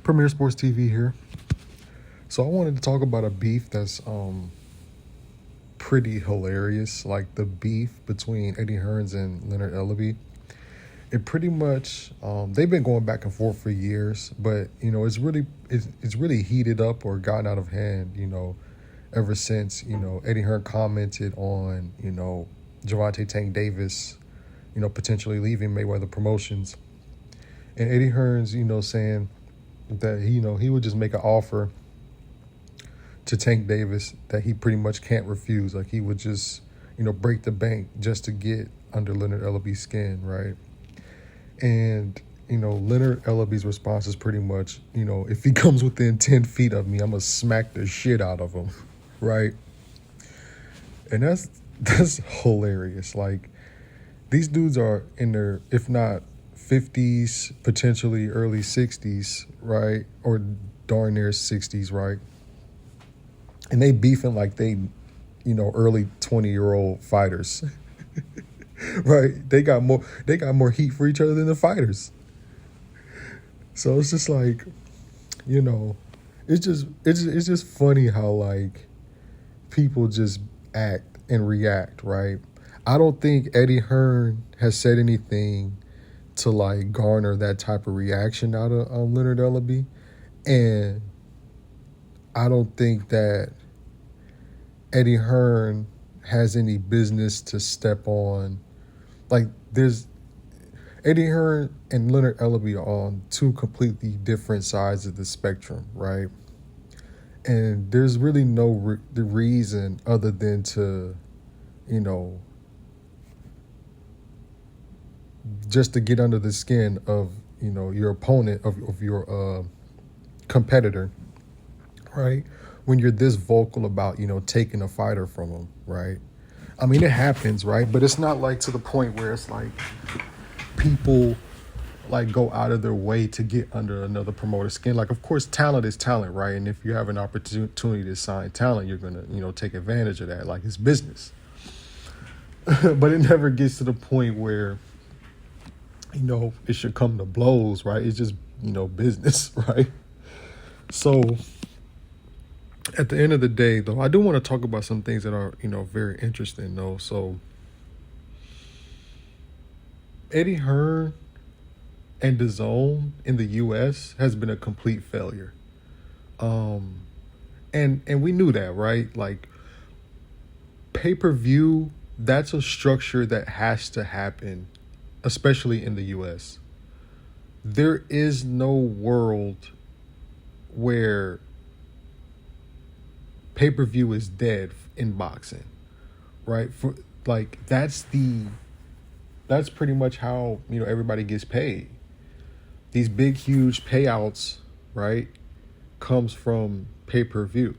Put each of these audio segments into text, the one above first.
Premier Sports TV here. So I wanted to talk about a beef that's pretty hilarious, like the beef between Eddie Hearns and Leonard Ellerbe. It pretty much they've been going back and forth for years, but it's really heated up or gotten out of hand. Ever since Eddie Hearn commented on Gervonta Tank Davis, potentially leaving Mayweather Promotions, and Eddie Hearns saying that he would just make an offer to Tank Davis that he pretty much can't refuse. Like he would just break the bank just to get under Leonard Ellerbe's skin, right? And Leonard Ellerbe's response is pretty much if he comes within 10 feet of me, I'm gonna smack the shit out of him, right? And that's hilarious. Like these dudes are in their, if not 50s, potentially early 60s, right? Or darn near 60s, right? And they beefing like they, early 20-year-old fighters. Right? They got more heat for each other than the fighters. So it's just like, it's just funny how like people just act and react, right? I don't think Eddie Hearn has said anything to like garner that type of reaction out of Leonard Ellerbe, and I don't think that Eddie Hearn has any business to step on. Like there's Eddie Hearn and Leonard Ellerbe are on two completely different sides of the spectrum, right? And there's really no the reason other than to, just to get under the skin of, your opponent, of your competitor, right? When you're this vocal about, taking a fighter from them, right? I mean, it happens, right? But it's not like to the point where it's like people like go out of their way to get under another promoter's skin. Like, of course, talent is talent, right? And if you have an opportunity to sign talent, you're going to, take advantage of that. Like, it's business. But it never gets to the point where, it should come to blows, right? It's just, business, right? So at the end of the day, though, I do want to talk about some things that are, very interesting, though. So Eddie Hearn and DAZN in the U.S. has been a complete failure. And we knew that, right? Like, pay-per-view, that's a structure that has to happen, especially in the U.S. There is no world where pay-per-view is dead in boxing, right? That's pretty much how, everybody gets paid. These big, huge payouts, right, comes from pay-per-view,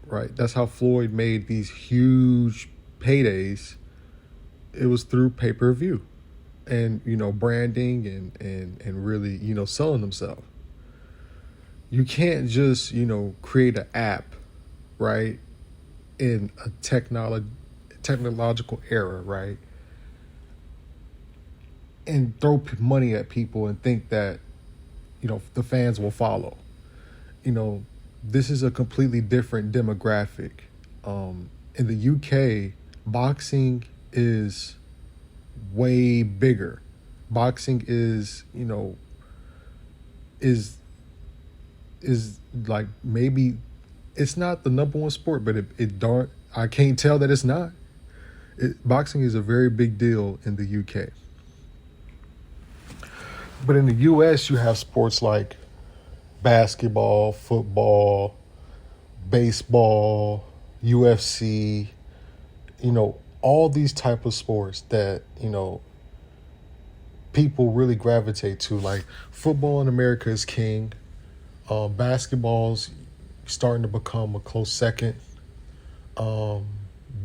right? That's how Floyd made these huge paydays. It was through pay-per-view and, branding and really, selling themselves. You can't just, create an app, right, in a technological era, right, and throw money at people and think that, the fans will follow. This is a completely different demographic. In the UK, boxing is way bigger. Boxing is like, maybe it's not the number one sport, but I can't tell that it's not. Boxing is a very big deal in the UK. But in the US, you have sports like basketball, football, baseball, UFC, all these type of sports that, people really gravitate to. Like, football in America is king. Basketball's starting to become a close second.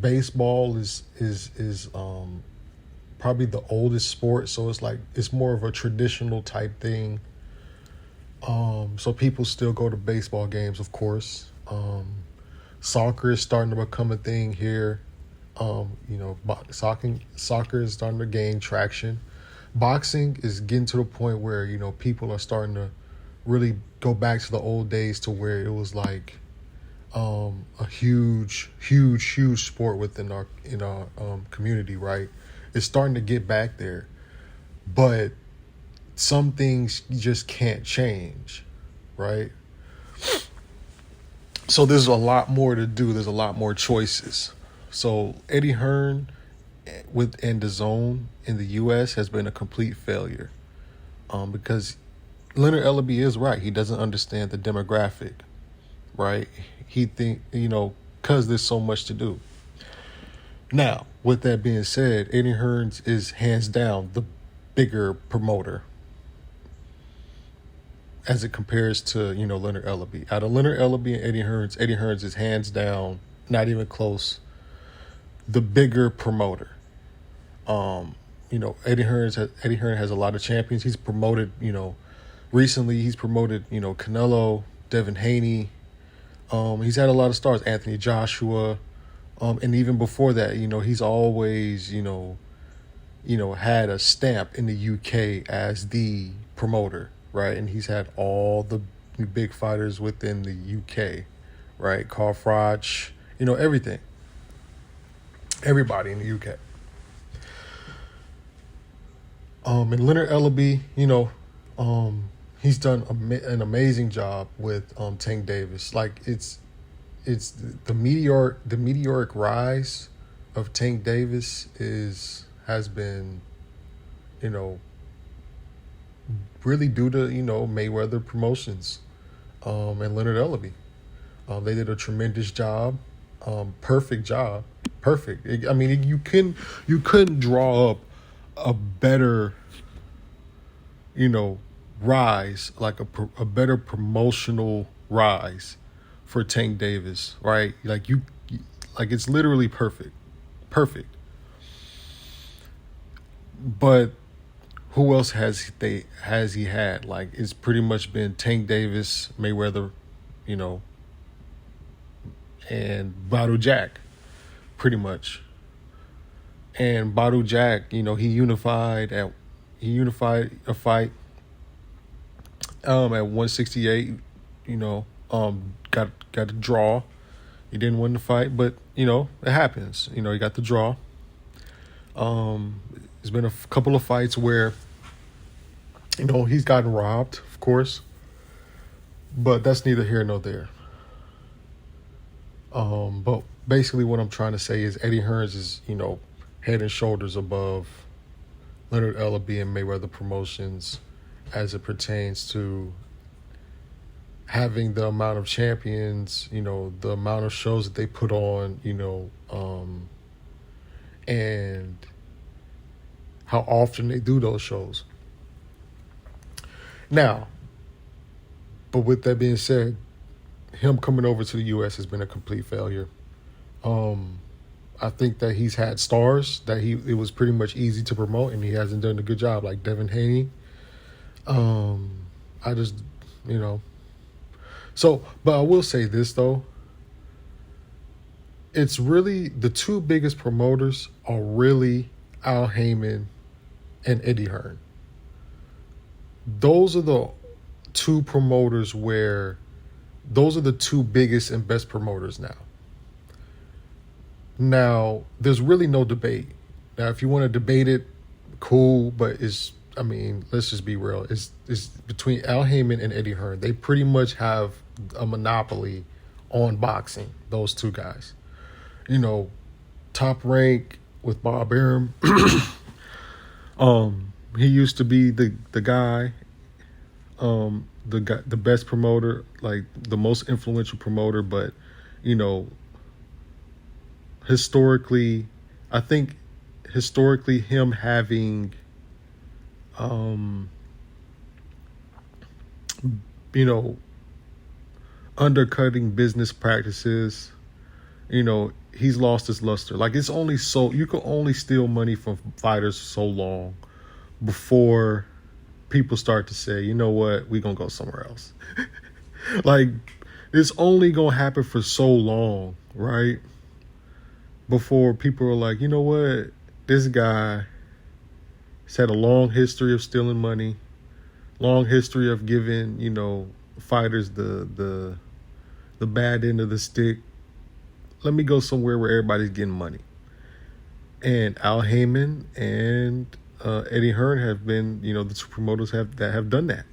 Baseball is probably the oldest sport, so it's more of a traditional type thing. So people still go to baseball games, of course. Soccer is starting to become a thing here. Soccer is starting to gain traction. Boxing is getting to the point where people are starting to really go back to the old days to where it was like a huge sport within our community, right? It's starting to get back there, but some things you just can't change, right? So there's a lot more to do. There's a lot more choices. So Eddie Hearn within the zone in the U.S. has been a complete failure, because Leonard Ellerbe is right. He doesn't understand the demographic, right? He think because there's so much to do. Now, with that being said, Eddie Hearns is hands down the bigger promoter as it compares to Leonard Ellerbe. Out of Leonard Ellerbe and Eddie Hearns is hands down, not even close, the bigger promoter. Eddie Hearn has a lot of champions. He's promoted, recently he's promoted, Canelo, Devin Haney. He's had a lot of stars, Anthony Joshua. And even before that, he's always, had a stamp in the UK as the promoter, right? And he's had all the big fighters within the UK, right? Carl Froch, everything. Everybody in the UK. And Leonard Ellerbe, he's done an amazing job with Tank Davis. Like it's the meteoric rise of Tank Davis has been, really due to Mayweather Promotions, and Leonard Ellerbe. They did a tremendous job, perfect job, perfect. You couldn't draw up a better, rise, like a better promotional rise for Tank Davis, right? Like it's literally perfect. But who else has he had? Like, it's pretty much been Tank Davis, Mayweather, and Badu Jack, pretty much. And Badu Jack, he unified a fight at 168, got a draw. He didn't win the fight, but it happens. He got the draw. There's been a couple of fights where he's gotten robbed, of course, but that's neither here nor there. But basically what I'm trying to say is Eddie Hearns is, head and shoulders above Leonard Ellerbe and Mayweather Promotions as it pertains to having the amount of champions, the amount of shows that they put on, and how often they do those shows. Now, but with that being said, him coming over to the U.S. has been a complete failure. I think that he's had stars that it was pretty much easy to promote, and he hasn't done a good job, like Devin Haney. But I will say this, though. It's really, the two biggest promoters are really Al Heyman and Eddie Hearn. Those are the two promoters those are the two biggest and best promoters now. Now, there's really no debate. Now, if you want to debate it, cool, but let's just be real. It's between Al Heyman and Eddie Hearn. They pretty much have a monopoly on boxing, those two guys. Top rank with Bob Arum. He used to be the guy, the best promoter, like the most influential promoter, but historically him having undercutting business practices, he's lost his luster. Like, it's only so you can only steal money from fighters so long before people start to say, you know what, we're gonna go somewhere else. Like, it's only gonna happen for so long, right? Before people are like, you know what, this guy has had a long history of stealing money, long history of giving, fighters the bad end of the stick. Let me go somewhere where everybody's getting money. And Al Heyman and Eddie Hearn have been, the two promoters that have done that.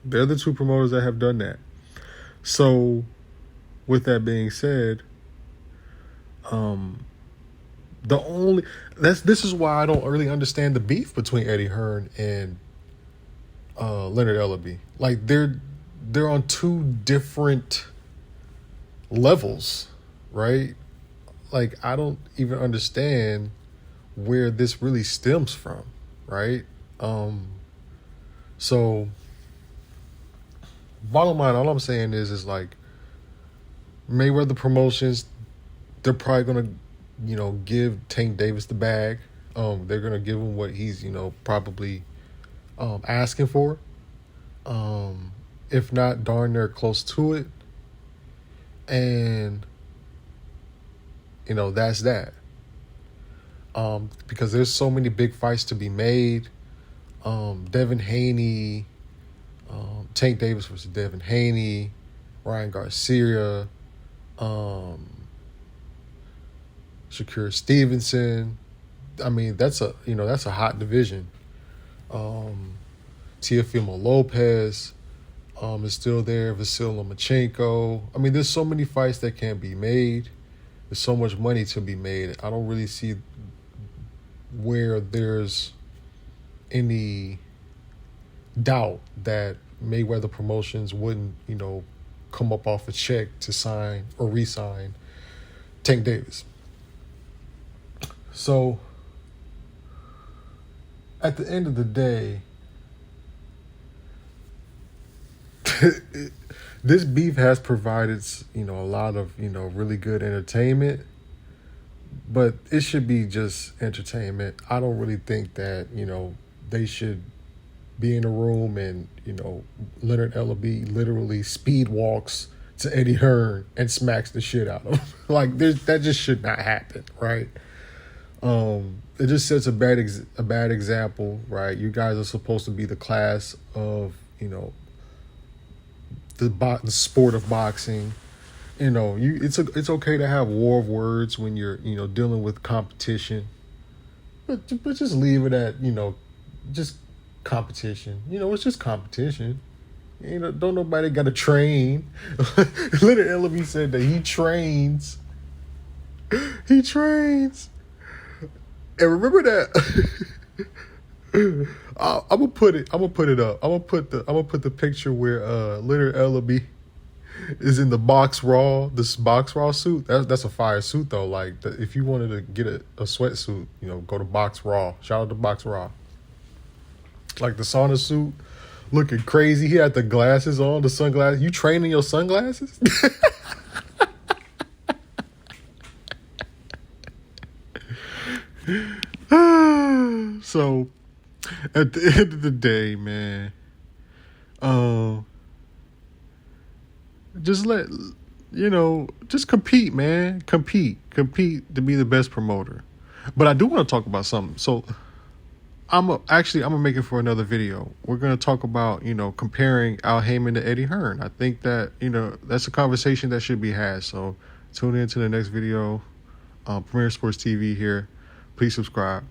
They're the two promoters that have done that. So, with that being said, this is why I don't really understand the beef between Eddie Hearn and Leonard Ellerbe. Like they're on two different levels, right? Like I don't even understand where this really stems from, right? So bottom line, all I'm saying is like Mayweather Promotions, they're probably gonna, give Tank Davis the bag. They're gonna give him what he's, probably asking for. If not, darn near close to it. And that's that. Because there's so many big fights to be made. Devin Haney, Tank Davis versus Devin Haney, Ryan Garcia, Shakur Stevenson. I mean, that's a hot division. Teofimo Lopez is still there. Vasyl Lomachenko. I mean, there's so many fights that can be made. There's so much money to be made. I don't really see where there's any doubt that Mayweather Promotions wouldn't, come up off a check to sign or re-sign Tank Davis. So, at the end of the day, this beef has provided, a lot of, really good entertainment, but it should be just entertainment. I don't really think that, they should be in a room and, Leonard Ellerbe literally speed walks to Eddie Hearn and smacks the shit out of him. Like, that just should not happen, right? It just sets a bad example, right? You guys are supposed to be the class of, the sport of boxing. It's okay to have war of words when you're, dealing with competition. But just leave it at, just competition. It's just competition. Don't nobody got to train. Leonard Ellerbe said that he trains. He trains. And remember that. I'm gonna put it up. I'm gonna put the picture where Leonard Ellerbe is in the this Box Raw suit. That's a fire suit though. Like if you wanted to get a sweatsuit, go to Box Raw. Shout out to Box Raw. Like the sauna suit, looking crazy. He had the glasses on, the sunglasses. You training your sunglasses? So, at the end of the day, man, just compete, man. Compete to be the best promoter. But I do want to talk about something. So, I'm gonna make it for another video. We're gonna talk about, comparing Al Heyman to Eddie Hearn. I think that, that's a conversation that should be had. So, tune in to the next video. Premier Sports TV here. Please subscribe.